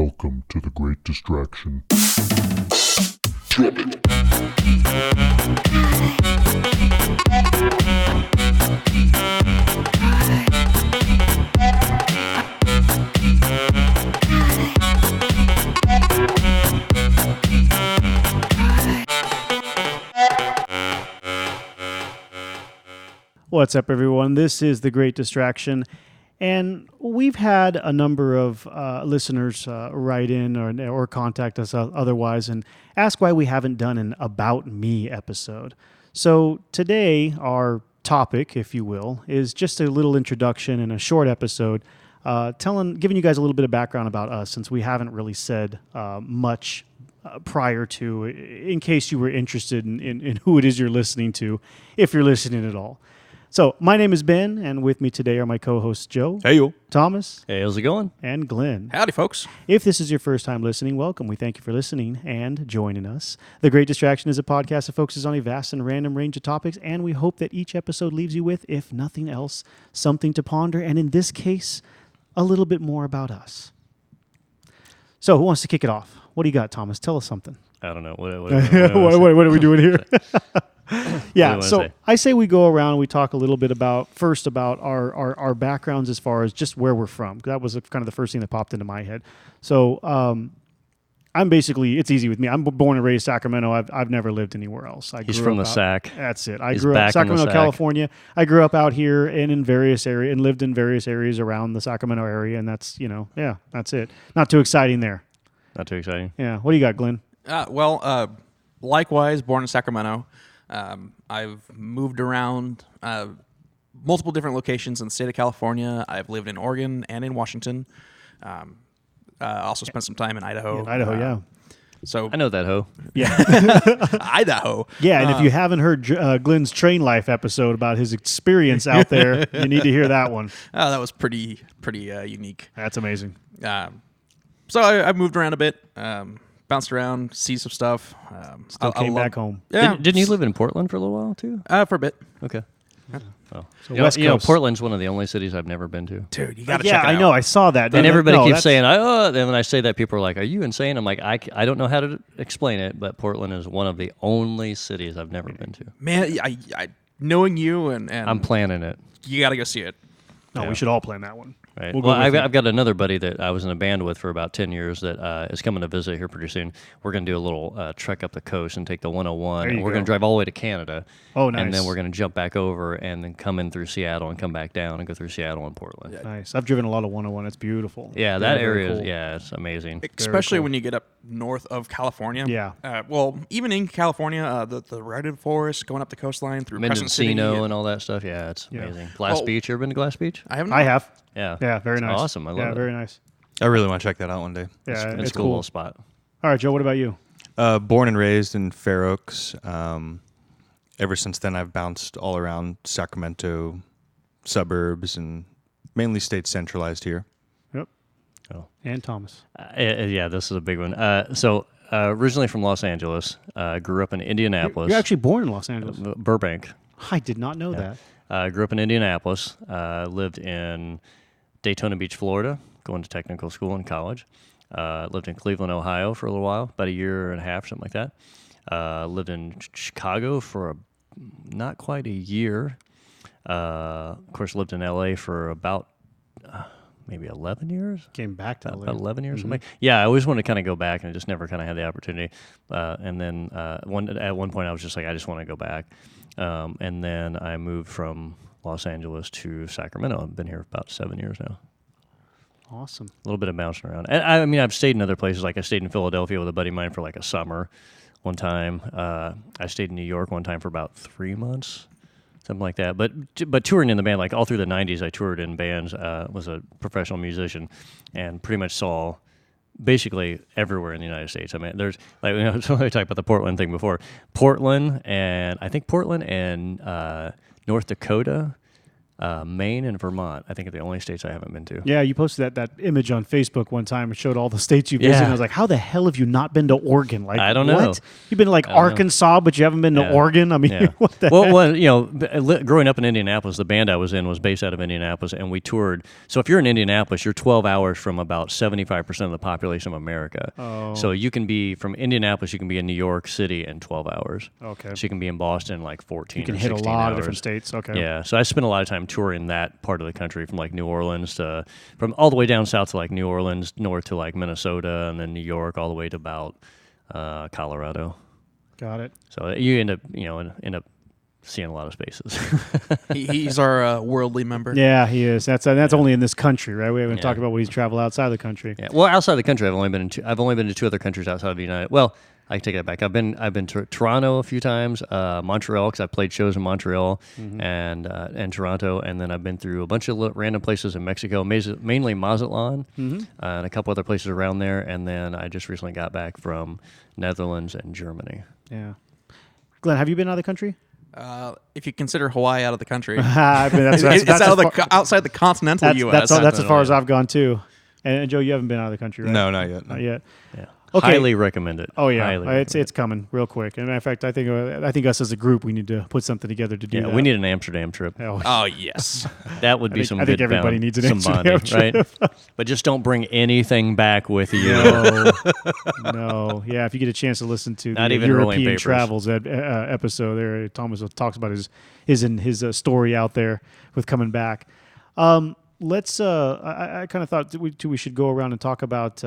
Welcome to the Great Distraction. What's up, everyone? This is the Great Distraction, and we've had a number of listeners write in or contact us otherwise and ask why we haven't done an About Me episode. So today, our topic, if you will, is just a little introduction and a short episode, giving you guys a little bit of background about us, since we haven't really said much prior to, in case you were interested in who it is you're listening to, if you're listening at all. So, my name is Ben, and with me today are my co-hosts Joe, Hey, yo. Thomas, Hey, how's it going? and Glenn. Howdy, folks. If this is your first time listening, welcome. We thank you for listening and joining us. The Great Distraction is a podcast that focuses on a vast and random range of topics, and we hope that each episode leaves you with, if nothing else, something to ponder, and in this case, a little bit more about us. So, who wants to kick it off? What do you got, Thomas? Tell us something. I don't know. What What are we doing here? Yeah, What do you so wanna say? I say we go around and we talk a little bit about our backgrounds as far as just where we're from. That was kind of the first thing that popped into my head. So I'm basically, it's easy with me. I'm born and raised Sacramento. I've never lived anywhere else. He's from the Sac. That's it. I He's grew up back in the Sacramento, Sac. California. I grew up out here and in various areas and lived in various areas around the Sacramento area, and that's, that's it. Not too exciting there. Not too exciting. Yeah. What do you got, Glenn? Likewise, born in Sacramento. I've moved around multiple different locations in the state of California. I've lived in Oregon and in Washington. Also spent some time in Idaho. Idaho, yeah. So I know that hoe. Yeah. Idaho. Yeah, and if you haven't heard Glenn's Train Life episode about his experience out there, you need to hear that one. Oh, that was pretty unique. That's amazing. So I've moved around a bit, bounced around, see some stuff. Still came back home. Yeah, Didn't you live in Portland for a little while too? for a bit. Okay. Oh. So West Coast. Portland's one of the only cities I've never been to. Dude, you gotta Yeah, check it out. I know. I saw that. And everybody No, keeps that's- saying, and when I say that, people are like, "Are you insane?" I'm like, I don't know how to explain it, but Portland is one of the only cities I've never been to. Man, I knowing you and I'm planning it. you gotta go see it. No, Yeah. we should all plan that one. Right. We'll go Well, with you. I've got another buddy that I was in a band with for about 10 years that is coming to visit here pretty soon. We're going to do a little trek up the coast and take the 101. There you And we're go. going to drive all the way to Canada. Oh, nice. And then we're going to jump back over and then come in through Seattle and come back down and go through Seattle and Portland. Yeah, Nice. I've driven a lot of 101. It's beautiful. that Very area cool. is, it's amazing. Especially cool. when you get up north of California. Yeah. Well, even in California, the redwood forest going up the coastline through Crescent City. Mendocino and all that stuff. Yeah, it's Yeah. amazing. Glass Oh. Beach. You ever been to Glass Beach? I haven't. I have. Yeah. Yeah, very It's nice. awesome. I love yeah, it. very nice. I really want to check that out one day. Yeah, It's it's a cool cool. little spot. All right, Joe, what about you? Born and raised in Fair Oaks. Ever since then, I've bounced all around Sacramento suburbs and mainly stayed centralized here. Yep. Oh. And Thomas. Yeah, this is a big one. Originally from Los Angeles. Grew up in Indianapolis. You're actually born in Los Angeles. Burbank. I did not know that. Grew up in Indianapolis. Lived in Daytona Beach, Florida, going to technical school and college. Lived in Cleveland, Ohio for a little while, about a year and a half, something like that. Lived in Chicago for not quite a year. Of course, lived in LA for about maybe 11 years. Came back to LA. About 11 years. Something. Yeah, I always wanted to kind of go back, and I just never kind of had the opportunity. And then at one point, I was just like, I just want to go back. And then I moved from Los Angeles to Sacramento. I've been here about 7 years now. Awesome. A little bit of bouncing around. And I mean, I've stayed in other places. Like I stayed in Philadelphia with a buddy of mine for like a summer one time. I stayed in New York one time for about 3 months, something like that. But touring in the band, like all through the 90s, I toured in bands, was a professional musician, and pretty much saw basically everywhere in the United States. I mean, there's like, so I talked about the Portland thing before. Portland and North Dakota, Maine and Vermont, I think, are the only states I haven't been to. Yeah, you posted that image on Facebook one time. It showed all the states you visited. Yeah. And I was like, how the hell have you not been to Oregon? Like, I don't what? know. You've been to like Arkansas, but you haven't been to Yeah. Oregon? I mean, Yeah. what the well, heck? well, you know, growing up in Indianapolis, the band I was in was based out of Indianapolis, and we toured. So if you're in Indianapolis, you're 12 hours from about 75% of the population of America. Oh. So you can be from Indianapolis, you can be in New York City in 12 hours. Okay. So you can be in Boston in like 14 You can or hit a 16 lot hours. of different states. Okay. Yeah, so I spent a lot of time touring that part of the country, from like New Orleans to, from all the way down south to like New Orleans, north to like Minnesota, and then New York, all the way to about Colorado. Got it. So you end up seeing a lot of spaces. He's our worldly member. Yeah, he is. That's only in this country, right? We haven't Yeah. talked about when he's traveled outside the country. Yeah. Well, outside the country, I've only been to two other countries outside of the United. Well, I take that back. I've been to Toronto a few times, Montreal, because I played shows in Montreal and Toronto, and then I've been through a bunch of random places in Mexico, mainly Mazatlan, and a couple other places around there. And then I just recently got back from Netherlands and Germany. Yeah. Glenn, have you been out of the country? If you consider Hawaii out of the country, I mean, it's that's out of as far- outside the continental that's, U.S. that's as far as I've gone too. And Joe, you haven't been out of the country, right? No, not yet. Not yet. Yeah. Okay. Highly recommend it. Oh yeah, Highly it's coming real quick. And matter of fact, I think us as a group we need to put something together to do Yeah, that. we need an Amsterdam trip. Oh, Oh yes, That would be think- some I think good everybody bound- needs an some Amsterdam bonding, right? But just don't bring anything back with you. no, no. Yeah, if you get a chance to listen to Not the even rolling European papers. travels episode, there Thomas talks about his story out there with coming back. Let's. I kind of thought that we should go around and talk about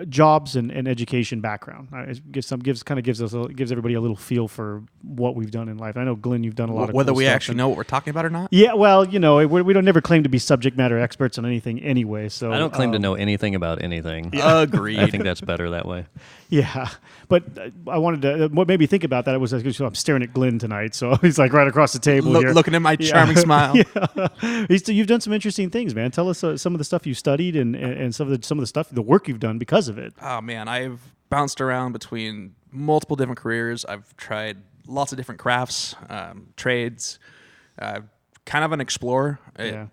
jobs and education background. It gives everybody a little feel for what we've done in life. I know, Glenn, you've done a lot of whether cool we stuff, actually and- know what we're talking about or not. Yeah, well, we don't never claim to be subject matter experts on anything anyway. So I don't claim to know anything about anything. Agreed. I think that's better that way. Yeah, but I wanted to. What made me think about that was I'm staring at Glenn tonight, so he's like right across the table here, Looking at my charming smile. You've done some interesting things, man. Tell us some of the stuff you studied and some of the stuff, the work you've done because of it. Oh man, I've bounced around between multiple different careers. I've tried lots of different crafts, trades. Kind of an explorer. Yeah.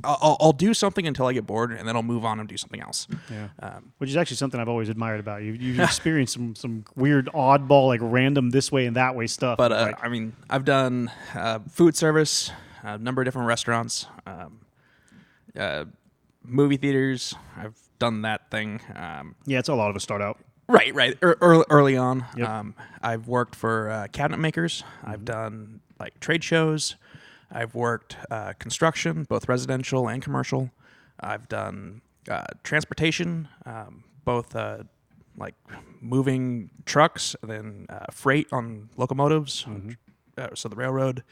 I'll do something until I get bored, and then I'll move on and do something else. Yeah, which is actually something I've always admired about you. You've experienced some weird, oddball, like random this way and that way stuff. But like, I mean, I've done food service, a number of different restaurants, movie theaters. I've done that thing. yeah, it's a lot of us start out. Right. Early on. Yep. I've worked for cabinet makers. I've done like trade shows. I've worked construction, both residential and commercial. I've done transportation, both like moving trucks, then freight on locomotives, so the railroad.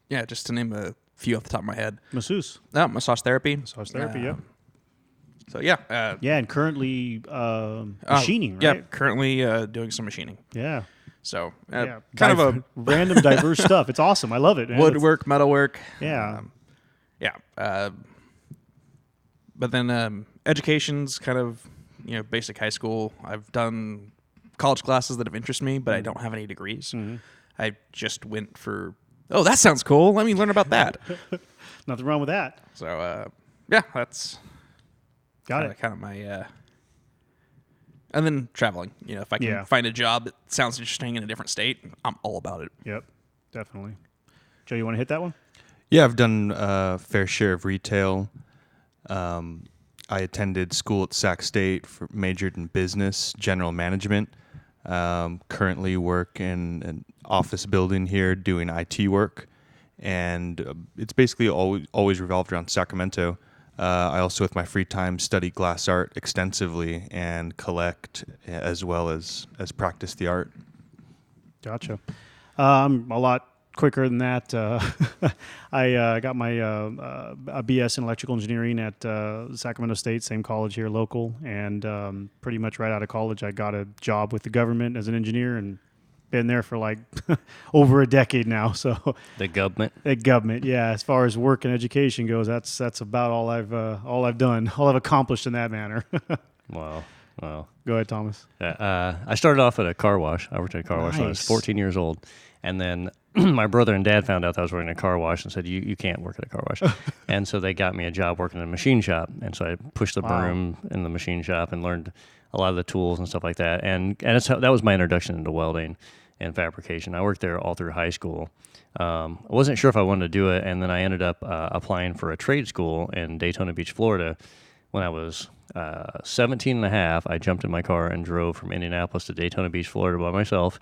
Yeah, just to name a few off the top of my head. Masseuse. Massage therapy. Massage therapy, yeah. So yeah. Yeah, and currently machining, right? Yeah, currently doing some machining. Yeah. So Yeah. kind of a random, diverse stuff. It's awesome. I love it. man. woodwork, metalwork. Yeah. Yeah. But then education's kind of, basic high school. I've done college classes that have interested me, but I don't have any degrees. I just went for, oh, that sounds cool. Let me learn about that. Nothing wrong with that. So, yeah, that's Got it. kind of my... and then traveling. If I can Yeah. find a job that sounds interesting in a different state, I'm all about it. Yep, definitely. Joe, you want to hit that one? Yeah, I've done a fair share of retail. I attended school at Sac State, majored in business, general management. Currently work in an office building here doing IT work. And it's basically always revolved around Sacramento. I also, with my free time, study glass art extensively and collect as well as practice the art. Gotcha. I'm a lot quicker than that. I got my a BS in electrical engineering at Sacramento State, same college here, local. And pretty much right out of college, I got a job with the government as an engineer and been there for like over a decade now. So The government. the government, yeah. As far as work and education goes, that's about all I've done, all I've accomplished in that manner. Wow. Well, Go ahead, Thomas. I started off at a car wash. I worked at a car wash when I was Nice. 14 years old. And then my brother and dad found out that I was working at a car wash and said, you can't work at a car wash. And so they got me a job working in a machine shop. And so I pushed the broom in the machine shop and learned a lot of the tools and stuff like that. And that was my introduction into welding and fabrication. I worked there all through high school. I wasn't sure if I wanted to do it, and then I ended up applying for a trade school in Daytona Beach, Florida. When I was 17 and a half, I jumped in my car and drove from Indianapolis to Daytona Beach, Florida by myself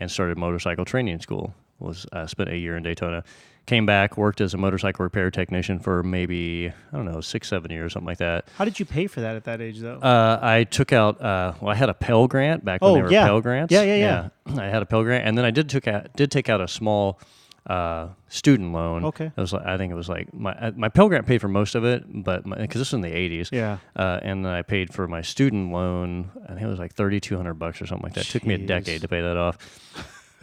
and started motorcycle training school. Spent a year in Daytona. Came back, worked as a motorcycle repair technician for maybe, 6-7 years, something like that. How did you pay for that at that age, though? I took out, I had a Pell Grant back when they were Pell Grants. Yeah. I had a Pell Grant, and then I did take out a small student loan. Okay. It was I think it was like my Pell Grant paid for most of it, but because this was in the 80s. Yeah. And then I paid for my student loan. I think it was like $3,200 or something like that. It took me a decade to pay that off.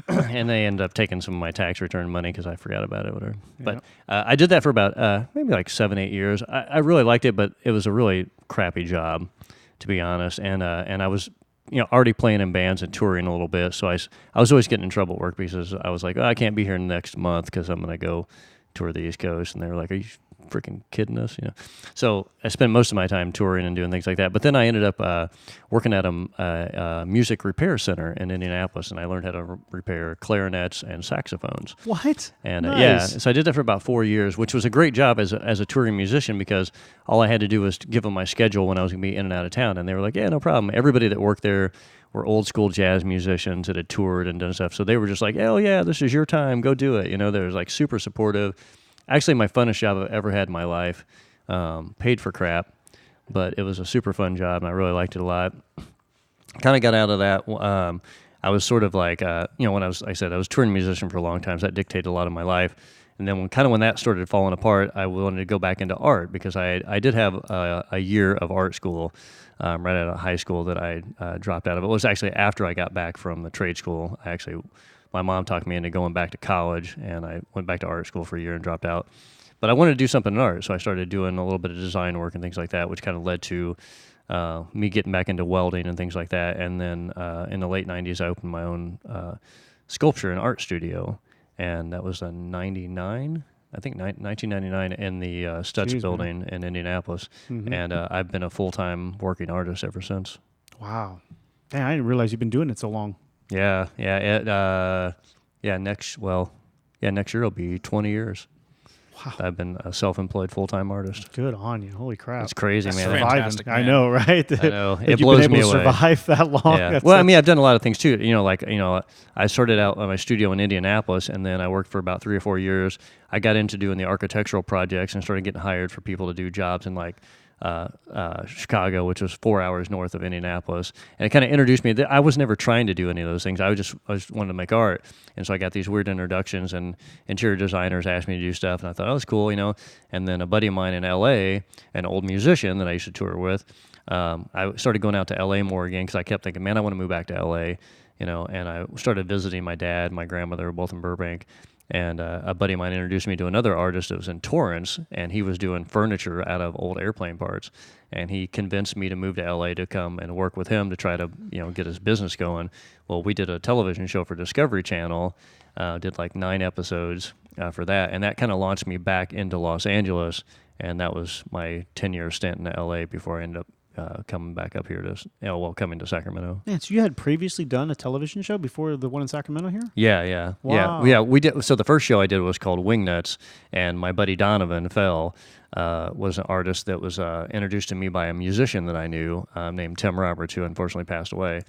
And they ended up taking some of my tax return money because I forgot about it, whatever. But I did that for about maybe like 7-8 years. I really liked it, but it was a really crappy job, to be honest. And I was already playing in bands and touring a little bit, so I was always getting in trouble at work because I was like, I can't be here next month because I'm going to go tour the East Coast. And they were like, are you freaking kidding us? So I spent most of my time touring and doing things like that. But then I ended up working at a music repair center in Indianapolis, and I learned how to repair clarinets and saxophones. What? And Nice. so I did that for about 4 years, which was a great job as a touring musician because all I had to do was give them my schedule when I was going to be in and out of town, and they were like, yeah, no problem. Everybody that worked there were old school jazz musicians that had toured and done stuff, so they were just like, oh yeah, this is your time, go do it. They were like super supportive. Actually, my funnest job I've ever had in my life. Paid for crap, but it was a super fun job, and I really liked it a lot. Kind of got out of that. I was sort of like, when I was touring musician for a long time, so that dictated a lot of my life. And then when that started falling apart, I wanted to go back into art because I did have a year of art school right out of high school that I dropped out of. It was actually after I got back from the trade school. My mom talked me into going back to college, and I went back to art school for a year and dropped out. But I wanted to do something in art, so I started doing a little bit of design work and things like that, which kind of led to me getting back into welding and things like that. And then in the late 90s, I opened my own sculpture and art studio, and that was in 1999 in the Stutz building in Indianapolis. Mm-hmm. And I've been a full-time working artist ever since. Wow. Dang, I didn't realize you've been doing it so long. Yeah. Next year will be 20 years. Wow. I've been a self-employed full-time artist. Good on you. Holy crap. It's crazy, That's man. fantastic, man. I know, right? I know. That It you've blows been me able to away. survive that long. Yeah. Well, I mean, I've done a lot of things too. I started out at my studio in Indianapolis, and then I worked for about 3 or 4 years. I got into doing the architectural projects and started getting hired for people to do jobs in Chicago, which was 4 hours north of Indianapolis, and it kind of introduced me. I was never trying to do any of those things. I just wanted to make art, and so I got these weird introductions, and interior designers asked me to do stuff, and I thought, oh, that's cool, And then a buddy of mine in L.A., an old musician that I used to tour with, I started going out to L.A. more again because I kept thinking, man, I want to move back to L.A., and I started visiting my dad, my grandmother, both in Burbank. And a buddy of mine introduced me to another artist that was in Torrance, and he was doing furniture out of old airplane parts. And he convinced me to move to L.A. to come and work with him to try to, get his business going. Well, we did a television show for Discovery Channel, did like 9 episodes for that, and that kind of launched me back into Los Angeles. And that was my 10-year stint in L.A. before I ended up coming back up here coming to Sacramento. Man, so you had previously done a television show before the one in Sacramento here? Yeah. Wow. Yeah, we did. So the first show I did was called Wingnuts, and my buddy Donovan Fell was an artist that was introduced to me by a musician that I knew named Tim Roberts, who unfortunately passed away.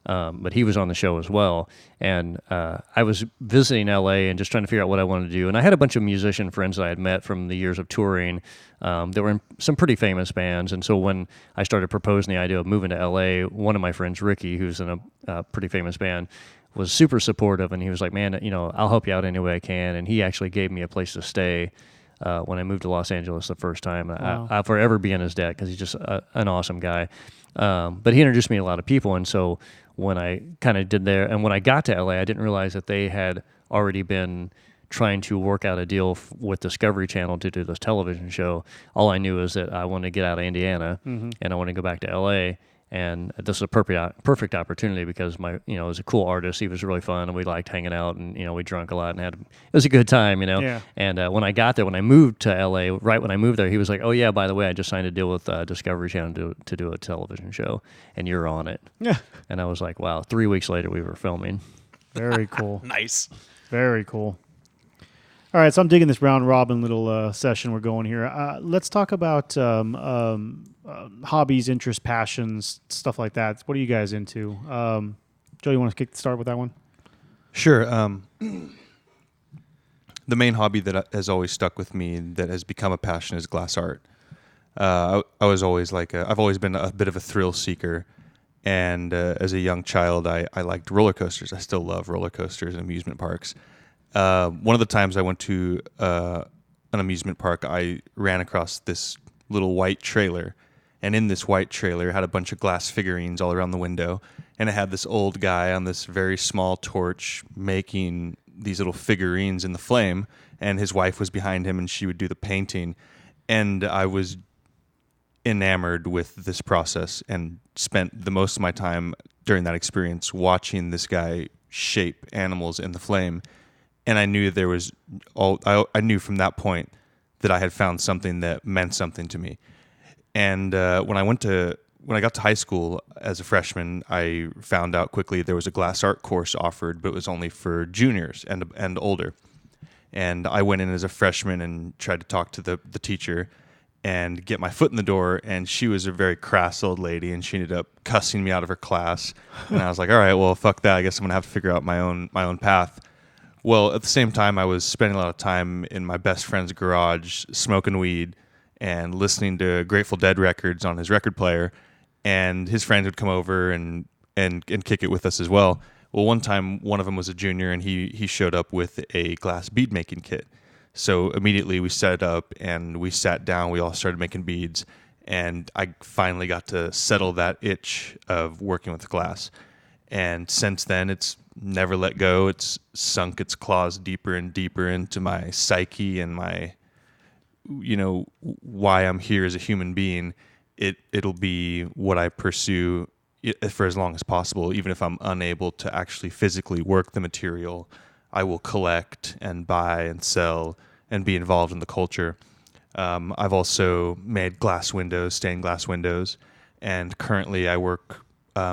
But he was on the show as well. And I was visiting LA and just trying to figure out what I wanted to do. And I had a bunch of musician friends that I had met from the years of touring that were in some pretty famous bands. And so when I started proposing the idea of moving to LA, one of my friends, Ricky, who's in a pretty famous band, was super supportive. And he was like, man, I'll help you out any way I can. And he actually gave me a place to stay when I moved to Los Angeles the first time. Wow. I'll forever be in his debt because he's just an awesome guy. But he introduced me to a lot of people. And so when I kind of did there, and when I got to LA, I didn't realize that they had already been trying to work out a deal with Discovery Channel to do this television show. All I knew is that I wanted to get out of Indiana, and I wanted to go back to LA. And this was a perfect opportunity because it was a cool artist. He was really fun, and we liked hanging out, and we drank a lot and it was a good time, Yeah. And when I got there, when I moved to LA, right when I moved there, he was like, "Oh yeah, by the way, I just signed a deal with Discovery Channel to do a television show, and you're on it." Yeah. And I was like, "Wow!" 3 weeks later, we were filming. Very cool. Nice. Very cool. All right, so I'm digging this round robin little session we're going here. Let's talk about hobbies, interests, passions, stuff like that. What are you guys into? Joe, you want to start with that one? Sure. The main hobby that has always stuck with me that has become a passion is glass art. I was always I've always been a bit of a thrill seeker. And as a young child, I liked roller coasters. I still love roller coasters and amusement parks. One of the times I went to an amusement park, I ran across this little white trailer. And in this white trailer, it had a bunch of glass figurines all around the window. And it had this old guy on this very small torch making these little figurines in the flame. And his wife was behind him, and she would do the painting. And I was enamored with this process and spent the most of my time during that experience watching this guy shape animals in the flame. And I knew there was I knew from that point that I had found something that meant something to me. And when I got to high school as a freshman, I found out quickly there was a glass art course offered, but it was only for juniors and older. And I went in as a freshman and tried to talk to the teacher and get my foot in the door, and she was a very crass old lady, and she ended up cussing me out of her class. And I was like, all right, well, fuck that. I guess I'm gonna have to figure out my own path. Well, at the same time, I was spending a lot of time in my best friend's garage smoking weed and listening to Grateful Dead records on his record player, and his friends would come over and kick it with us as well. Well, one time, one of them was a junior, and he showed up with a glass bead making kit. So immediately we set up and we sat down. We all started making beads, and I finally got to settle that itch of working with glass. And since then, it's never let go. It's sunk its claws deeper and deeper into my psyche and my, why I'm here as a human being. It'll be what I pursue for as long as possible, even if I'm unable to actually physically work the material. I will collect and buy and sell and be involved in the culture. I've also made stained glass windows, and currently I work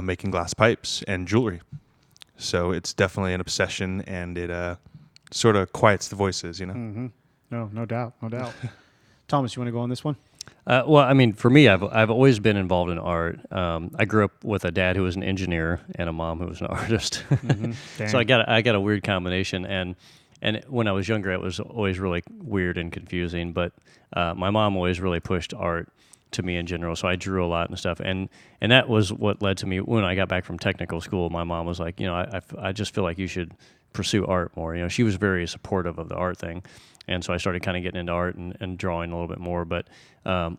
making glass pipes and jewelry. So it's definitely an obsession, and it sort of quiets the voices, Mm-hmm. No doubt. Thomas, you want to go on this one? Well, I mean, for me, I've always been involved in art. I grew up with a dad who was an engineer and a mom who was an artist. Mm-hmm. So I got a weird combination. And when I was younger, it was always really weird and confusing. But my mom always really pushed art to me in general. So I drew a lot and stuff. And that was what led to me when I got back from technical school. My mom was like, I just feel like you should pursue art more. She was very supportive of the art thing. And so I started kind of getting into art and drawing a little bit more. But I'm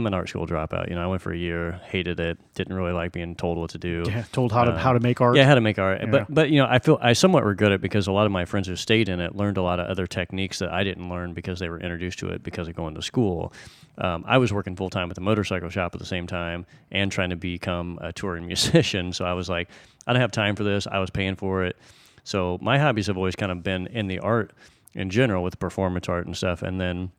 an art school dropout. I went for a year, hated it, didn't really like being told what to do. Yeah, told how to make art. Yeah, how to make art. Yeah. But I feel I somewhat regret it because a lot of my friends who stayed in it learned a lot of other techniques that I didn't learn because they were introduced to it because of going to school. I was working full time at the motorcycle shop at the same time and trying to become a touring musician. So I was like, I don't have time for this. I was paying for it. So my hobbies have always kind of been in the art in general with performance art and stuff. And then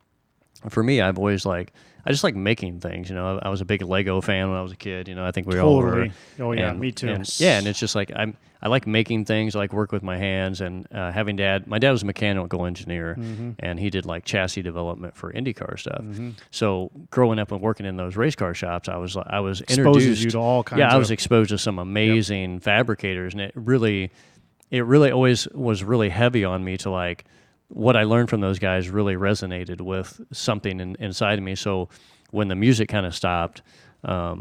for me, I've always I just like making things. I was a big Lego fan when I was a kid. I think we all were. Oh yeah, me too. And it's just like I like making things. I like work with my hands and having my dad was a mechanical engineer, and he did like chassis development for IndyCar stuff. So growing up and working in those race car shops, I was Exposes introduced you to all kinds. I was exposed to some amazing fabricators, and it really always was really heavy on me to what I learned from those guys really resonated with something inside of me. So when the music kind of stopped, I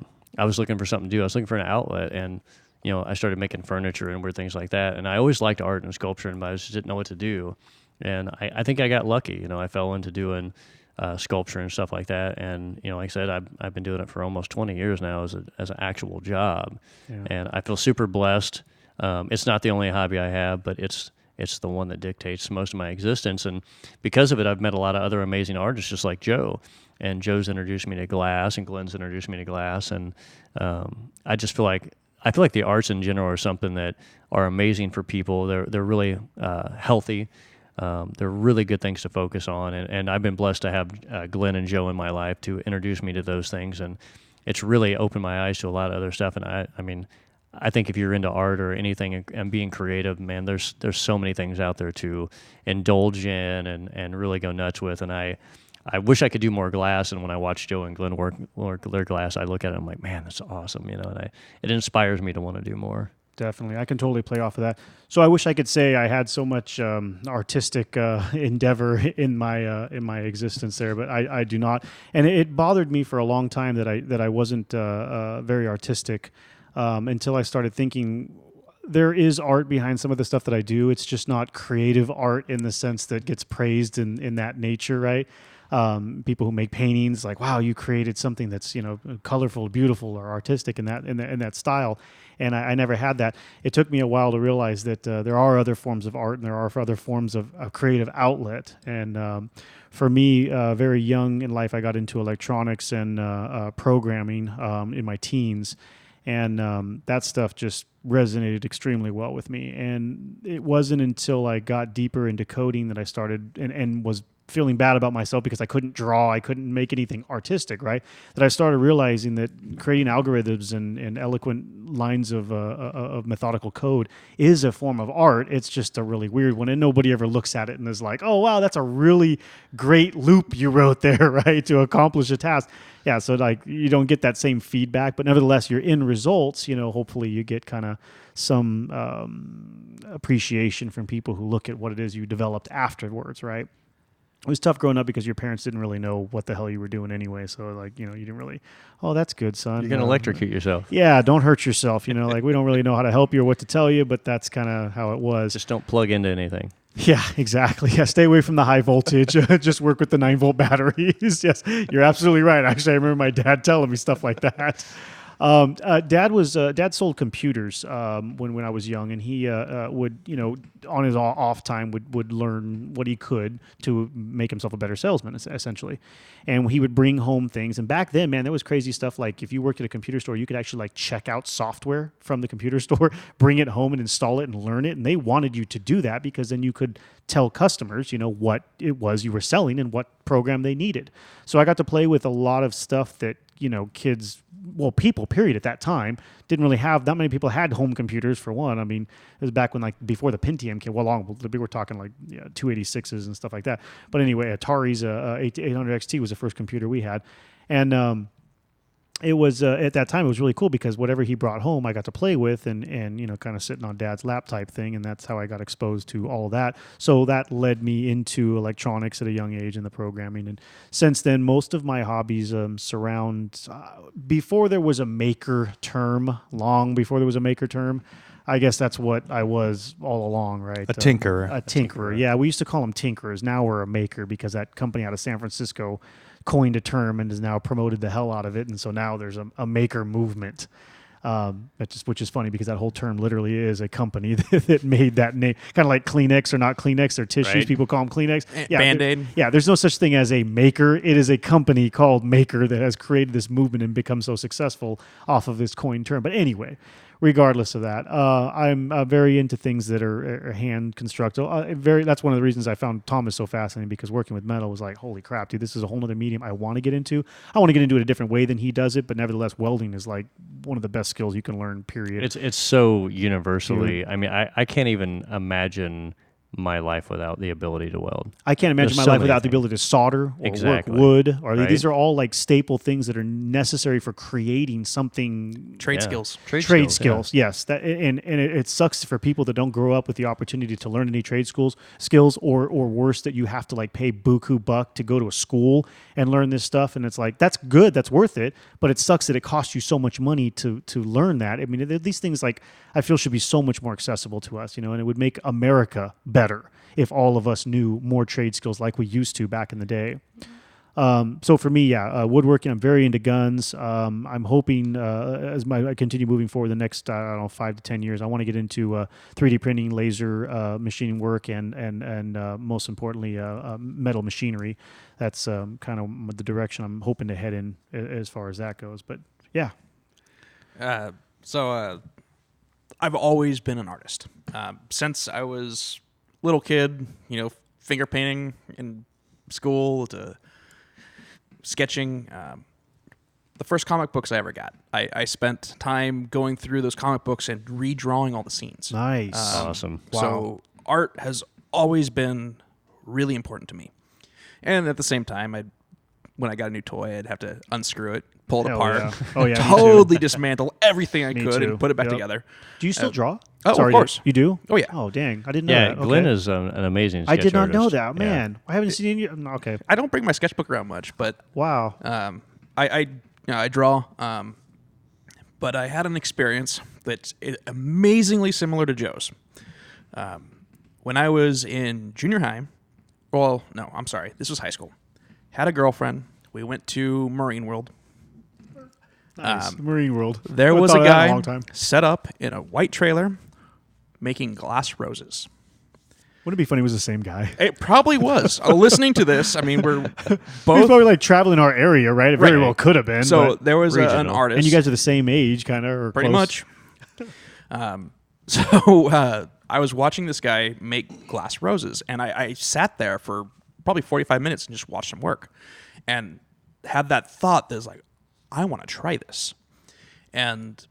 was looking for something to do. I was looking for an outlet, and I started making furniture and weird things like that. And I always liked art and sculpture, but I just didn't know what to do. And I think I got lucky. I fell into doing sculpture and stuff like that. And like I said, I've been doing it for almost 20 years now as an actual job, and I feel super blessed. It's not the only hobby I have, but it's it's the one that dictates most of my existence. And because of it, I've met a lot of other amazing artists just like Joe. And Joe's introduced me to glass, and Glenn's introduced me to glass. And I just feel like the arts in general are something that are amazing for people. They're really healthy. They're really good things to focus on. And I've been blessed to have Glenn and Joe in my life to introduce me to those things. And it's really opened my eyes to a lot of other stuff. And I mean, I think if you're into art or anything and being creative, man, there's so many things out there to indulge in and really go nuts with. And I wish I could do more glass. And when I watch Joe and Glenn work their glass, I look at it and I'm like, man, that's awesome. And it inspires me to want to do more. Definitely. I can totally play off of that. So I wish I could say I had so much artistic endeavor in my existence there, but I do not. And it bothered me for a long time that I wasn't very artistic until I started thinking there is art behind some of the stuff that I do. It's just not creative art in the sense that gets praised in that nature, right? People who make paintings, like, wow, you created something that's colorful, beautiful, or artistic in that style. And I never had that. It took me a while to realize that there are other forms of art and there are other forms of creative outlet. And for me, very young in life, I got into electronics and programming in my teens. And that stuff just resonated extremely well with me. And it wasn't until I got deeper into coding that I started and was feeling bad about myself because I couldn't draw, I couldn't make anything artistic, right? That I started realizing that creating algorithms and eloquent lines of methodical code is a form of art. It's just a really weird one, and nobody ever looks at it and is like, oh, wow, that's a really great loop you wrote there, right, to accomplish a task. Yeah, so like you don't get that same feedback, but nevertheless, your end results, hopefully you get kind of some appreciation from people who look at what it is you developed afterwards, right? It was tough growing up because your parents didn't really know what the hell you were doing anyway. So like, you didn't really, oh, that's good, son. You're going to electrocute yourself. Yeah, don't hurt yourself. Like we don't really know how to help you or what to tell you, but that's kind of how it was. Just don't plug into anything. Yeah, exactly. Yeah, stay away from the high voltage. Just work with the 9-volt batteries. Yes, you're absolutely right. Actually, I remember my dad telling me stuff like that. Dad sold computers when I was young, and he would on his off time would learn what he could to make himself a better salesman, essentially. And he would bring home things. And back then, man, there was crazy stuff. Like if you worked at a computer store, you could actually like check out software from the computer store, bring it home and install it and learn it. And they wanted you to do that because then you could tell customers, what it was you were selling and what program they needed. So I got to play with a lot of stuff that kids, people, period, at that time, didn't really have. Not many people had home computers, for one. I mean, it was back when, like, before the Pentium came. We were talking, like, 286s and stuff like that. But anyway, Atari's 800 XT was the first computer we had. And it was, at that time, it was really cool because whatever he brought home, I got to play with and kind of sitting on Dad's lap type thing. And that's how I got exposed to all of that. So that led me into electronics at a young age and the programming. And since then, most of my hobbies surround, before there was a maker term, long before there was a maker term, I guess that's what I was all along, right? A tinkerer. A tinkerer. Yeah, we used to call them tinkerers. Now we're a maker because that company out of San Francisco coined a term and has now promoted the hell out of it. And so now there's a maker movement, which is funny because that whole term literally is a company that made that name. Kind of like Kleenex or not Kleenex. They're tissues. Right. People call them Kleenex. Yeah, Band-Aid. There's no such thing as a maker. It is a company called Maker that has created this movement and become so successful off of this coined term. But anyway, regardless of that, I'm very into things that are hand constructed. That's one of the reasons I found Thomas so fascinating, because working with metal was like, holy crap, dude, this is a whole other medium I want to get into. I want to get into it a different way than he does it, but nevertheless, welding is like one of the best skills you can learn, period. It's so universally. I mean, I can't even imagine my life without the ability to weld. I can't imagine my life without the ability to solder or work wood. These are all like staple things that are necessary for creating something. Trade skills. Trade skills. Yeah. Yes. And it sucks for people that don't grow up with the opportunity to learn any trade skills, or worse, that you have to like pay buku buck to go to a school and learn this stuff. And it's like, that's good, that's worth it, but it sucks that it costs you so much money to learn that. I mean, these things, like, I feel should be so much more accessible to us, and it would make America better if all of us knew more trade skills like we used to back in the day. So for me, woodworking. I'm very into guns. I'm hoping as I continue moving forward the next I don't know 5 to 10 years, I want to get into 3D printing, laser machining work, and most importantly, metal machinery. That's kind of the direction I'm hoping to head in as far as that goes. But yeah, So I've always been an artist since I was little kid. Finger painting in school to sketching. The first comic books I ever got, I spent time going through those comic books and redrawing all the scenes. nice. Awesome. Wow. So art has always been really important to me. And at the same time, when I got a new toy, I'd have to unscrew it, pull it Hell apart, yeah. Oh yeah, me too. totally dismantle everything I Me could too. and put it back Yep. together. Do you still draw? Oh, of Sorry, course. You do? Oh, yeah. Oh, dang. I didn't know Yeah, that. Glenn Okay. is an amazing I sketch did not know artist. that. Yeah. Man, I haven't seen you. Okay. I don't bring my sketchbook around much, but Wow. I draw. But I had an experience that's amazingly similar to Joe's. When I was in junior high, well, no, I'm sorry, this was high school. Had a girlfriend. We went to Marine World. Nice. Marine World. There Haven't was thought a of that in guy a long time. set up in a white trailer making glass roses. Wouldn't it be funny? It was the same guy. It probably was. Listening to this, I mean, we're He was both. probably like traveling our area, right? It very Right. well could have been. So but- there was an regional. artist. and you guys are the same age, kind of, or pretty close. much. So I was watching this guy make glass roses, and I sat there for probably 45 minutes and just watched him work, and had that thought that was like, I want to try this. And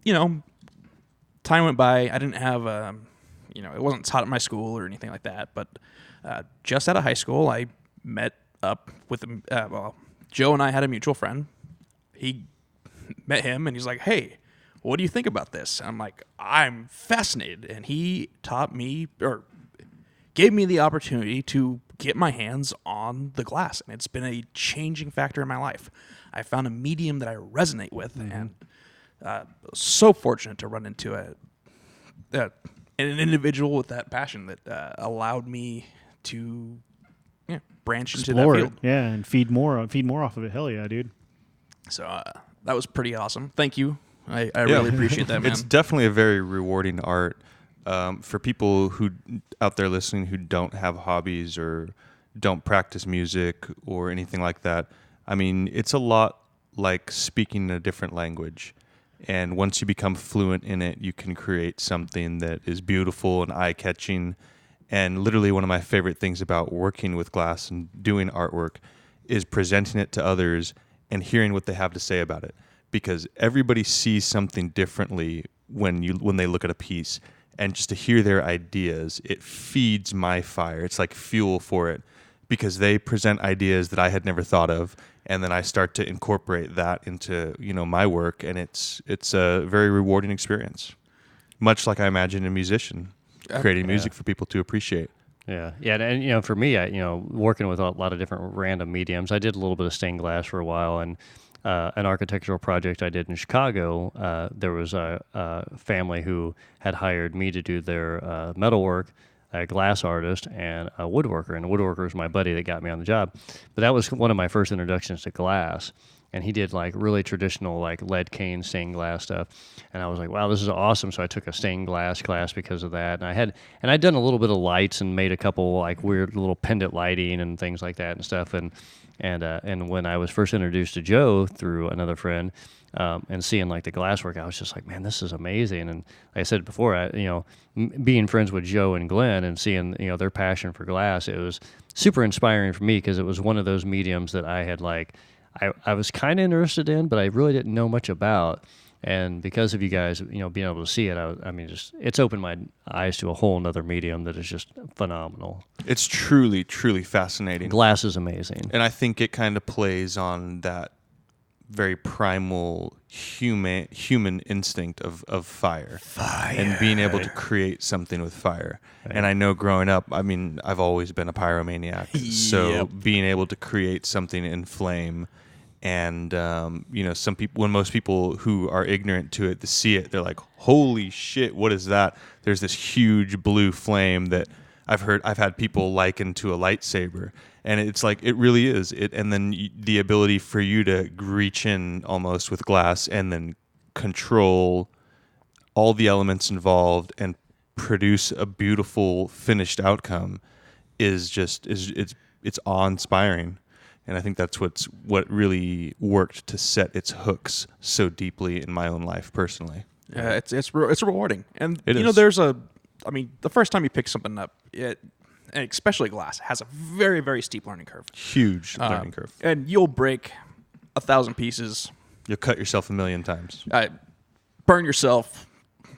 time went by. I didn't have it wasn't taught at my school or anything like that. But just out of high school, I met up with Joe and I had a mutual friend. He met him, and he's like, "Hey, what do you think about this?" And I'm like, "I'm fascinated." And he taught me, or gave me the opportunity to get my hands on the glass, and it's been a changing factor in my life. I found a medium that I resonate with, and so fortunate to run into an individual with that passion that allowed me to branch into that Explore it. field. Yeah, and feed more off of it. Hell yeah, dude. So that was pretty awesome. Thank you. I really appreciate that, man. It's definitely a very rewarding art. For people who out there listening who don't have hobbies or don't practice music or anything like that, I mean, it's a lot like speaking a different language. And once you become fluent in it, you can create something that is beautiful and eye-catching. And literally one of my favorite things about working with glass and doing artwork is presenting it to others and hearing what they have to say about it. Because everybody sees something differently when they look at a piece. And just to hear their ideas, it feeds my fire. It's like fuel for it, because they present ideas that I had never thought of, and then I start to incorporate that into my work, and it's a very rewarding experience. Much like I imagine a musician creating music for people to appreciate. Yeah, and for me, working with a lot of different random mediums, I did a little bit of stained glass for a while, and an architectural project I did in Chicago, there was a family who had hired me to do their metalwork, a glass artist, and a woodworker. And the woodworker was my buddy that got me on the job. But that was one of my first introductions to glass. And he did like really traditional like lead cane stained glass stuff. And I was like, wow, this is awesome. So I took a stained glass class because of that. And I'd done a little bit of lights and made a couple like weird little pendant lighting and things like that and stuff. And when I was first introduced to Joe through another friend, and seeing like the glass work, I was just like, man, this is amazing. And like I said before, being friends with Joe and Glenn and seeing their passion for glass, it was super inspiring for me, because it was one of those mediums that I had I was kind of interested in, but I really didn't know much about. And because of you guys, being able to see it, it's opened my eyes to a whole nother medium that is just phenomenal. It's truly, truly fascinating. Glass is amazing. And I think it kind of plays on that very primal human instinct of fire. And being able to create something with fire. Right. And I know growing up, I've always been a pyromaniac. So being able to create something in flame, and some people, when most people who are ignorant to it, to see it, they're like, holy shit, what is that? There's this huge blue flame that I've had people liken to a lightsaber. And it's like, it really is. And then the ability for you to reach in almost with glass and then control all the elements involved and produce a beautiful finished outcome is it's awe-inspiring. And I think that's what really worked to set its hooks so deeply in my own life personally. Yeah, it's rewarding. And It you know, is. the first time you pick something up, and especially glass, has a very, very steep learning curve. Huge learning curve. And you'll break 1,000 pieces, You'll cut yourself a million times. burn yourself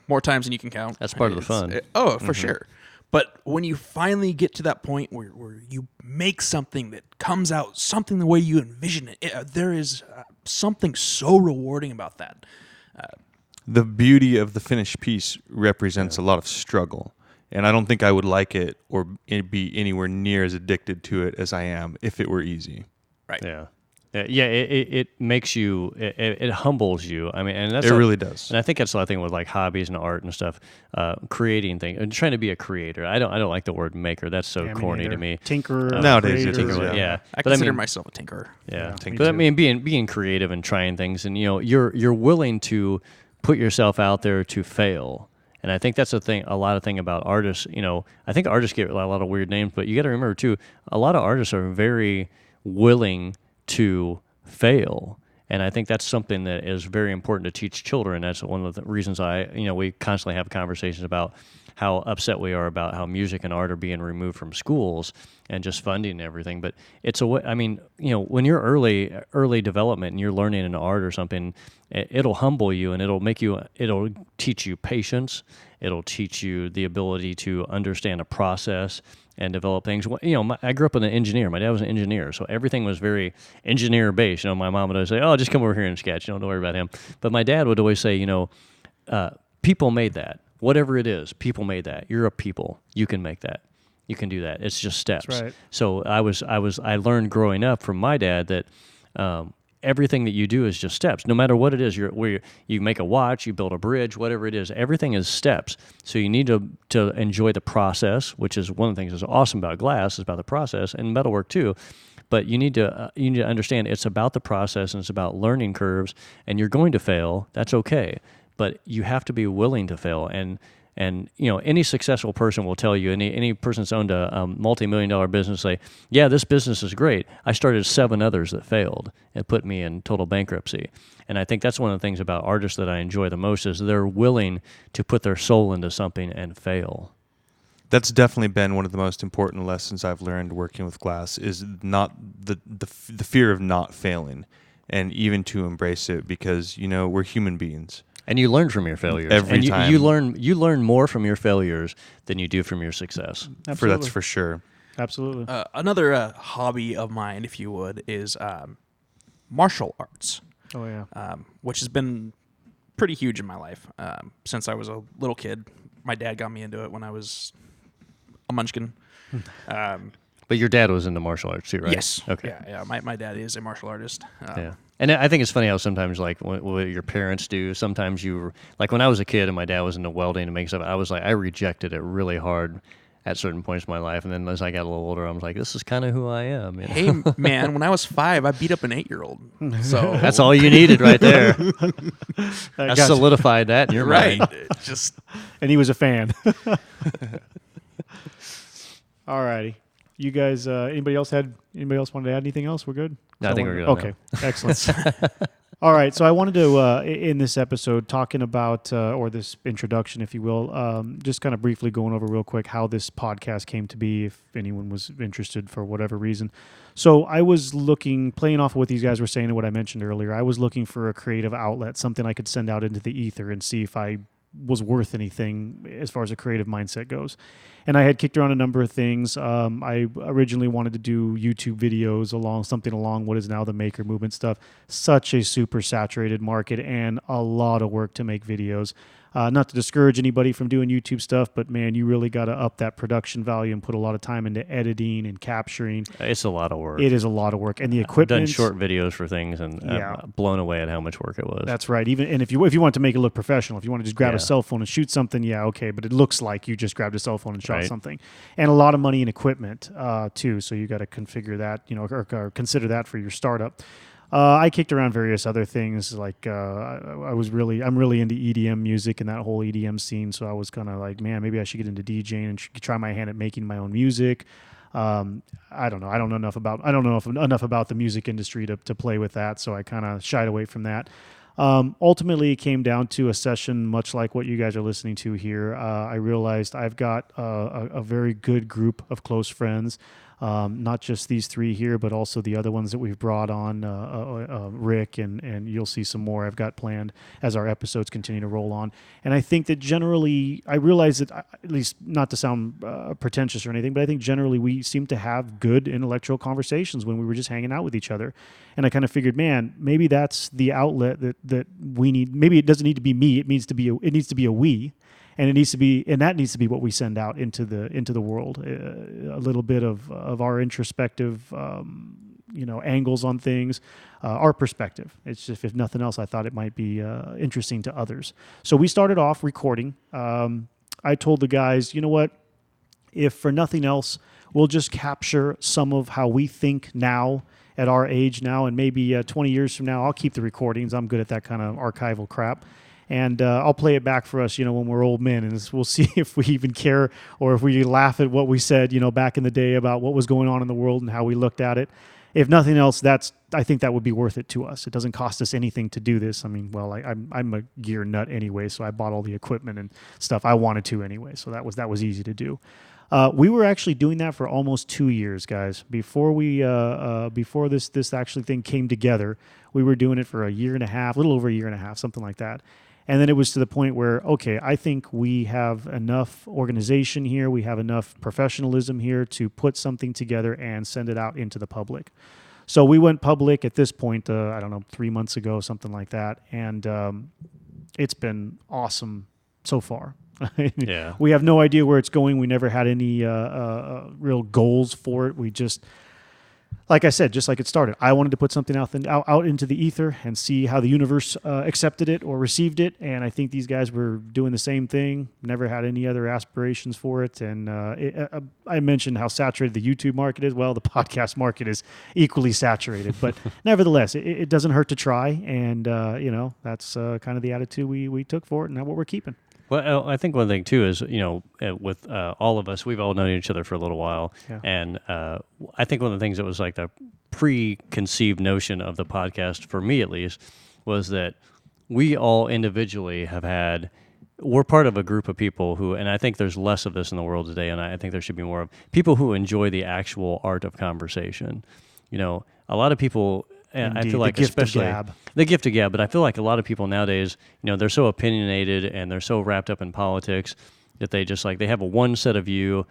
more times than you can count. That's part of the fun. For sure. But when you finally get to that point where you make something that comes out something the way you envision it, there is something so rewarding about that. The beauty of the finished piece represents a lot of struggle. And I don't think I would like it or be anywhere near as addicted to it as I am if it were easy. Right. Yeah. Yeah, it makes you, it humbles you. I mean, and that's It really does. And I think that's a lot of thing with like hobbies and art and stuff, creating things and trying to be a creator. I don't like the word maker. That's so corny to me. Tinkerer. Nowadays it creator. is, Yeah. I But consider mean, myself a tinkerer. Yeah, me but I too. mean, being creative and trying things, and you're willing to put yourself out there to fail. And I think that's a lot of thing about artists. I think artists get a lot of weird names, but you got to remember too, a lot of artists are very willing to fail. And I think that's something that is very important to teach children. That's one of the reasons we constantly have conversations about how upset we are about how music and art are being removed from schools and just funding and everything. But it's a way, when you're early development and you're learning an art or something, it'll humble you and it'll teach you patience. It'll teach you the ability to understand a process and develop things. I grew up with an engineer. My dad was an engineer, so everything was very engineer-based. My mom would always say, "Oh, just come over here and sketch. Don't worry about him." But my dad would always say, people made that. Whatever it is, people made that. You're a people. You can make that. You can do that. It's just steps. That's right. So I learned growing up from my dad that everything that you do is just steps. No matter what it is, you make a watch, you build a bridge, whatever it is, everything is steps. So you need to enjoy the process, which is one of the things that's awesome about glass, is about the process, and metalwork too. But you need to understand it's about the process and it's about learning curves, and you're going to fail. That's okay. But you have to be willing to fail. And any successful person will tell you, any person that's owned a multi-million-dollar business, say, yeah, this business is great. I started 7 others that failed and put me in total bankruptcy. And I think that's one of the things about artists that I enjoy the most is they're willing to put their soul into something and fail. That's definitely been one of the most important lessons I've learned working with glass is not the fear of not failing, and even to embrace it because we're human beings. And you learn from your failures. Every and time. you learn more from your failures than you do from your success. Absolutely. That's for sure. Absolutely. Another hobby of mine, if you would, is martial arts, Oh yeah. which has been pretty huge in my life since I was a little kid. My dad got me into it when I was a munchkin. But your dad was into martial arts too, right? Yes. Okay. Yeah. My dad is a martial artist. Yeah. And I think it's funny how sometimes, like, what your parents do, sometimes like, when I was a kid and my dad was into welding and making stuff, I was like, I rejected it really hard at certain points in my life. And then as I got a little older, I was like, this is kind of who I am. Hey, man, when I was 5, I beat up an 8-year-old. So That's all you needed right there. I Gotcha. solidified that in your right. mind. Just And he was a fan. All righty. You guys, anybody else wanted to add anything else? We're good? No, I think we're good on Okay, excellent. All right, so I wanted to, in this episode, talking about, or this introduction, if you will, just kind of briefly going over real quick how this podcast came to be, if anyone was interested for whatever reason. So I was playing off of what these guys were saying and what I mentioned earlier. I was looking for a creative outlet, something I could send out into the ether and see if I was worth anything as far as a creative mindset goes. And I had kicked around a number of things. I originally wanted to do YouTube videos along what is now the maker movement stuff. Such a super saturated market and a lot of work to make videos. Not to discourage anybody from doing YouTube stuff, but man, you really got to up that production value and put a lot of time into editing and capturing. It's a lot of work. It is a lot of work. And the I've equipment. done short videos for things, and Yeah. I'm blown away at how much work it was. That's right. Even and if you want to make it look professional, if you want to just grab Yeah. a cell phone and shoot something, yeah, okay. But it looks like you just grabbed a cell phone and shot about Right. something, and a lot of money in equipment too. So you got to configure that, or consider that for your startup. I kicked around various other things, like I'm really into EDM music and that whole EDM scene. So I was kind of like, man, maybe I should get into DJing and try my hand at making my own music. I don't know. I don't know enough about the music industry to play with that. So I kind of shied away from that. Ultimately, it came down to a session much like what you guys are listening to here. I realized I've got a very good group of close friends, not just these three here, but also the other ones that we've brought on, Rick, and you'll see some more I've got planned as our episodes continue to roll on. And I think that generally, I realize that, at least not to sound pretentious or anything, but I think generally we seem to have good intellectual conversations when we were just hanging out with each other. And I kind of figured, man, maybe that's the outlet that we need. Maybe it doesn't need to be me. It needs to be a we. And that needs to be what we send out into the world. A little bit of our introspective, angles on things, our perspective. It's just, if nothing else, I thought it might be interesting to others. So we started off recording. I told the guys, you know what? If for nothing else, we'll just capture some of how we think now at our age now, and maybe 20 years from now, I'll keep the recordings. I'm good at that kind of archival crap. And I'll play it back for us, when we're old men, and we'll see if we even care or if we laugh at what we said, back in the day about what was going on in the world and how we looked at it. If nothing else, I think that would be worth it to us. It doesn't cost us anything to do this. I mean, well, I'm a gear nut anyway, so I bought all the equipment and stuff I wanted to anyway, so that was easy to do. We were actually doing that for almost 2 years, guys. Before this actually thing came together, we were doing it for a year and a half, a little over a year and a half, something like that. And then it was to the point where, okay, I think we have enough organization here, we have enough professionalism here to put something together and send it out into the public. So we went public at this point, 3 months ago, something like that. And it's been awesome so far. Yeah. We have no idea where it's going. We never had any real goals for it. We just, like I said, just like it started, I wanted to put something out into the ether and see how the universe accepted it or received it. And I think these guys were doing the same thing. Never had any other aspirations for it. And I mentioned how saturated the YouTube market is. Well, the podcast market is equally saturated. But nevertheless, it doesn't hurt to try. And, that's kind of the attitude we took for it, and that's what we're keeping. Well, I think one thing too is, with all of us, we've all known each other for a little while, Yeah. and I think one of the things that was like the preconceived notion of the podcast, for me at least, was that we all individually we're part of a group of people who, and I think there's less of this in the world today, and I think there should be more of people who enjoy the actual art of conversation. A lot of people. And Indeed, I feel like the gift of especially gab. the gift of gab, but I feel like a lot of people nowadays, they're so opinionated and they're so wrapped up in politics that they just they have one set of view.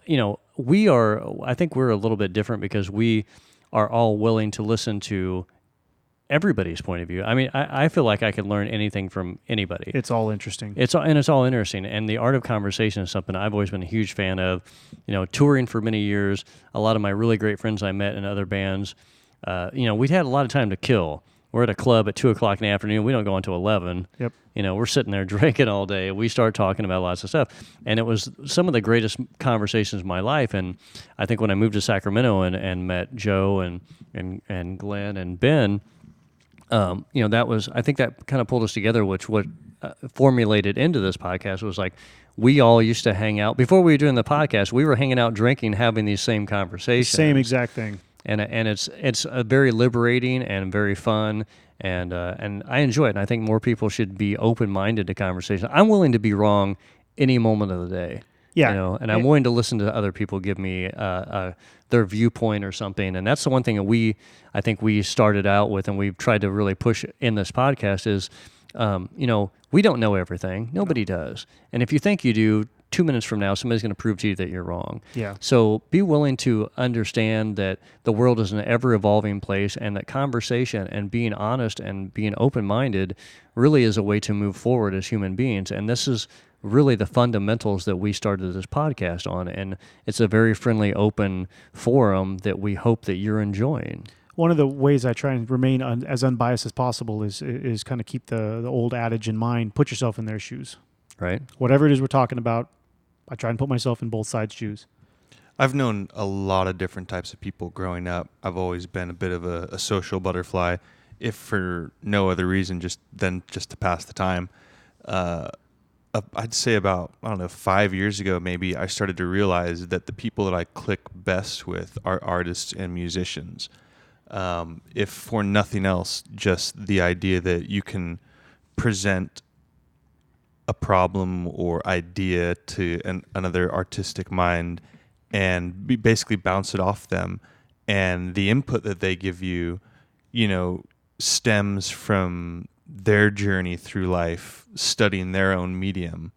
I think we're a little bit different because we are all willing to listen to everybody's point of view. I mean, I feel like I can learn anything from anybody. It's all interesting. It's all interesting. And the art of conversation is something I've always been a huge fan of. Touring for many years, a lot of my really great friends I met in other bands, we'd had a lot of time to kill. We're at a club at 2:00 in the afternoon. We don't go until 11. Yep. We're sitting there drinking all day. We start talking about lots of stuff. And it was some of the greatest conversations of my life. And I think when I moved to Sacramento and met Joe and Glenn and Ben, I think that kind of pulled us together, which what formulated into this podcast was we all used to hang out. Before we were doing the podcast, we were hanging out, drinking, having these same conversations. Same exact thing. And it's a very liberating and very fun, and I enjoy it. And I think more people should be open-minded to conversation. I'm willing to be wrong any moment of the day. Yeah. And I'm willing to listen to other people give me their viewpoint or something. And that's the one thing that I think we started out with, and we've tried to really push in this podcast is, we don't know everything. Nobody does. And if you think you do, 2 minutes from now, somebody's going to prove to you that you're wrong. Yeah. So be willing to understand that the world is an ever-evolving place, and that conversation and being honest and being open-minded really is a way to move forward as human beings. And this is really the fundamentals that we started this podcast on. And it's a very friendly, open forum that we hope that you're enjoying. One of the ways I try and remain as unbiased as possible is kind of keep the old adage in mind: put yourself in their shoes. Right. Whatever it is we're talking about, I try and put myself in both sides' shoes. I've known a lot of different types of people growing up. I've always been a bit of a social butterfly, if for no other reason, just to pass the time. I'd say about, 5 years ago, maybe I started to realize that the people that I click best with are artists and musicians. If for nothing else, just the idea that you can present a problem or idea to another artistic mind and basically bounce it off them, and the input that they give you, stems from their journey through life, studying their own medium,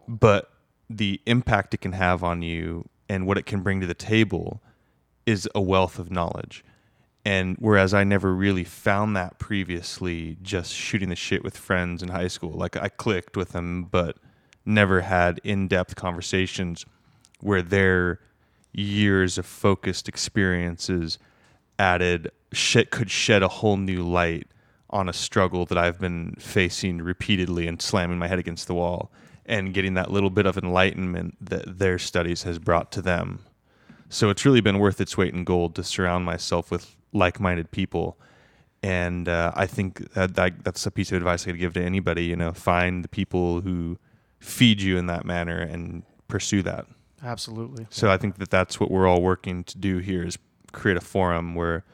but the impact it can have on you and what it can bring to the table is a wealth of knowledge. And whereas I never really found that previously, just shooting the shit with friends in high school, like I clicked with them, but never had in-depth conversations where their years of focused experiences could shed a whole new light on a struggle that I've been facing repeatedly and slamming my head against the wall, and getting that little bit of enlightenment that their studies has brought to them. So it's really been worth its weight in gold to surround myself with like-minded people. And I think that's a piece of advice I could give to anybody. Find the people who feed you in that manner and pursue that. Absolutely. So I think that's what we're all working to do here, is create a forum where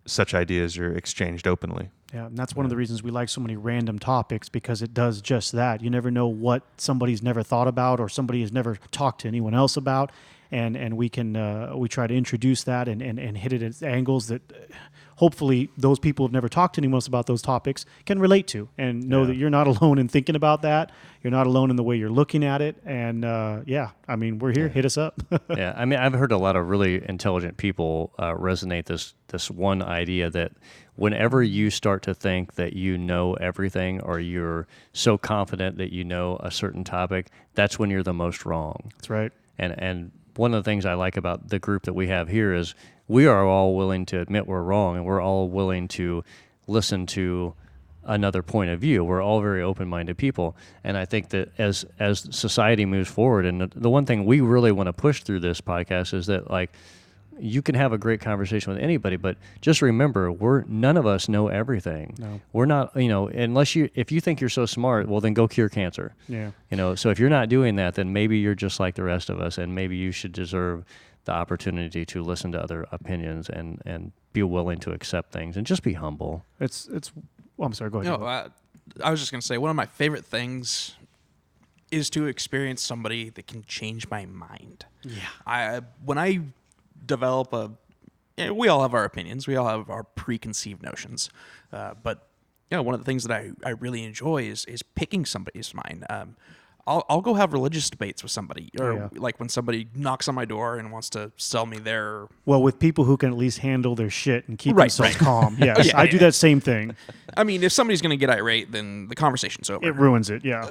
such ideas are exchanged openly. Yeah, and that's one of the reasons we like so many random topics, because it does just that. You never know what somebody's never thought about or somebody has never talked to anyone else about, and we try to introduce that and hit it at angles that hopefully those people who've never talked to anyone else about those topics can relate to, and know that you're not alone in thinking about that. You're not alone in the way you're looking at it, and we're here. Hit us up. Yeah, I've heard a lot of really intelligent people resonate this one idea that whenever you start to think that you know everything, or you're so confident that you know a certain topic, that's when you're the most wrong. That's right. And one of the things I like about the group that we have here is we are all willing to admit we're wrong, and we're all willing to listen to another point of view. We're all very open-minded people, and I think that as society moves forward, and the one thing we really want to push through this podcast is that, like, you can have a great conversation with anybody, but just remember, none of us know everything. No. We're not, if you think you're so smart, well, then go cure cancer. Yeah. So if you're not doing that, then maybe you're just like the rest of us, and maybe you should deserve the opportunity to listen to other opinions and be willing to accept things and just be humble. I'm sorry, go ahead. No, I was just going to say, one of my favorite things is to experience somebody that can change my mind. Yeah. When I develop we all have our opinions, we all have our preconceived notions, but one of the things that I really enjoy is picking somebody's mind. I'll go have religious debates with somebody, or like when somebody knocks on my door and wants to sell me their... Well, with people who can at least handle their shit and keep themselves calm. Yes, I do that same thing. If somebody's going to get irate, then the conversation's over. It ruins it, yeah.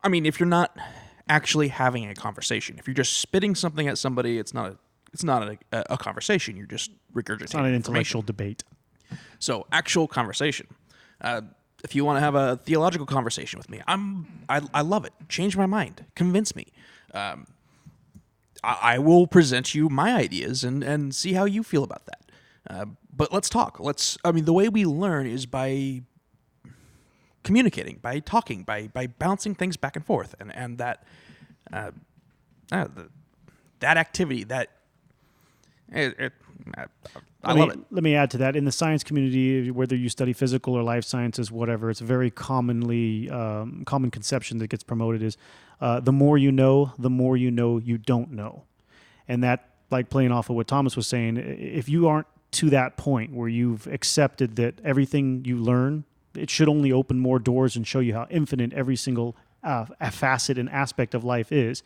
If you're not actually having a conversation, if you're just spitting something at somebody, it's not a conversation. You're just regurgitating. It's not an intellectual debate. So, actual conversation. If you want to have a theological conversation with me, I love it. Change my mind. Convince me. I will present you my ideas and see how you feel about that. But let's talk. The way we learn is by communicating, by talking, by bouncing things back and forth, and that activity that. I love it. Let me add to that. In the science community, whether you study physical or life sciences, whatever, it's a very common conception that gets promoted is the more you know you don't know. And that, like playing off of what Thomas was saying, if you aren't to that point where you've accepted that everything you learn, it should only open more doors and show you how infinite every single facet and aspect of life is.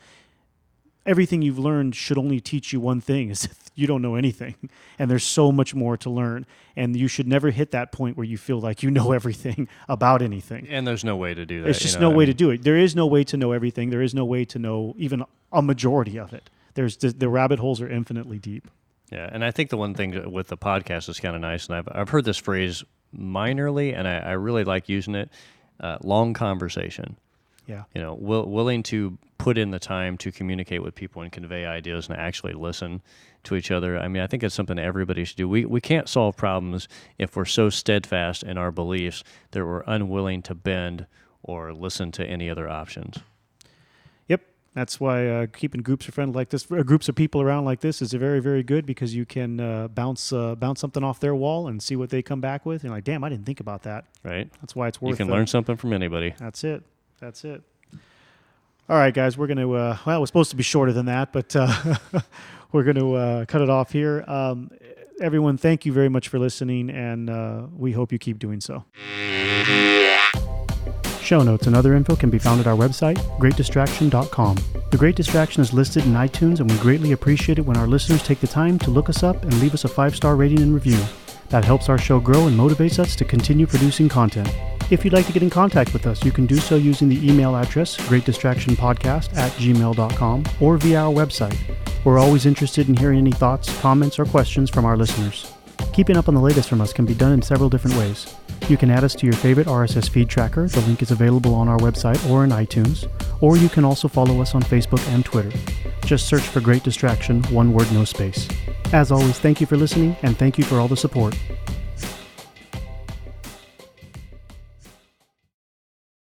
Everything you've learned should only teach you one thing, is you don't know anything. And there's so much more to learn. And you should never hit that point where you feel like you know everything about anything. And there's no way to do that. There's just no way to do it. There is no way to know everything. There is no way to know even a majority of it. The rabbit holes are infinitely deep. Yeah, and I think the one thing with the podcast is kind of nice, and I've heard this phrase minorly, and I really like using it, long conversation. Yeah. You know, willing to put in the time to communicate with people and convey ideas and actually listen to each other. I mean, I think it's something everybody should do. We can't solve problems if we're so steadfast in our beliefs that we're unwilling to bend or listen to any other options. Yep. That's why keeping groups of friends like this, groups of people around like this, is very, very good, because you can bounce something off their wall and see what they come back with. And like, damn, I didn't think about that. Right. That's why it's worth. You can learn something from anybody. That's it. All right, guys, we're going to, well, it was supposed to be shorter than that, but we're going to cut it off here. Everyone, thank you very much for listening, and we hope you keep doing so. Show notes and other info can be found at our website, greatdistraction.com. The Great Distraction is listed in iTunes, and we greatly appreciate it when our listeners take the time to look us up and leave us a 5-star rating and review. That helps our show grow and motivates us to continue producing content. If you'd like to get in contact with us, you can do so using the email address, greatdistractionpodcast@gmail.com, or via our website. We're always interested in hearing any thoughts, comments, or questions from our listeners. Keeping up on the latest from us can be done in several different ways. You can add us to your favorite RSS feed tracker. The link is available on our website or in iTunes. Or you can also follow us on Facebook and Twitter. Just search for Great Distraction, one word, no space. As always, thank you for listening, and thank you for all the support.